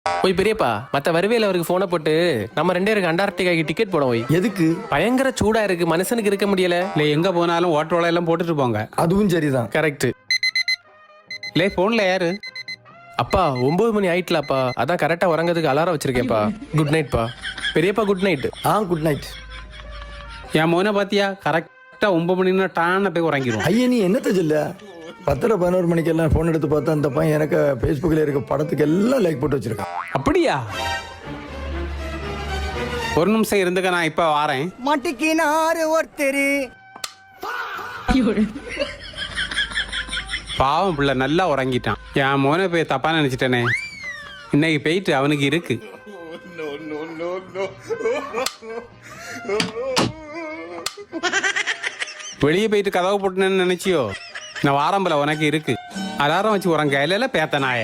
போய் பெரியப்பா மத்த வருவேல அவருக்கு போனை போட்டு நம்ம 2 பேருக்கு அண்டார்டிகாக்கு டிக்கெட் போட போய். எதுக்கு? பயங்கர சூடா இருக்கு, மனுஷனுக்கு இருக்க முடியல. இல்லை எங்கே போனாலும் ஓட்டோல எல்லாம் போட்டுட்டு போங்க. அதுவும் சரிதான். கரெக்ட். இல்லை ஃபோனில் யாரு? அப்பா 9 மணி ஆயிட்டலாப்பா, அதான் கரெக்டா உறங்கிறதுக்கு அலாரம் வச்சிருக்கேன்ப்பா. குட் நைட்ப்பா. பெரியப்பா குட் நைட். Good night. என் மோனை பார்த்தியா, கரெக்டாக 9 மணின்னா டான போய் உறங்கிடுவோம். ஐயா நீ என்னத்த சொல்ல? 10-11 மணிக்கெல்லாம் ஃபோன் எடுத்து பார்த்தா அந்த பையன் எனக்கு ஃபேஸ்புக்கில் இருக்க படத்துக்கு எல்லாம் லைக் போட்டு வச்சிருக்கான். அப்படியா? ஒரு நிமிஷம் இருந்துக்க, நான் இப்போ வாரேன். மாட்டிக்கினாரு ஒருத்தரு. பாவம் பிள்ளை நல்லா உறங்கிட்டான். என் மோனை போய் தப்பா நினைச்சிட்டேனே. இன்னைக்கு போயிட்டு அவனுக்கு இருக்கு. வெளியே போயிட்டு கதவு போட்டுனேன்னு நினைச்சியோ? நான் வாரம்பல உனக்கு இருக்கு. அலாரம் வச்சு உறங்க இல்ல பேத்த நாய.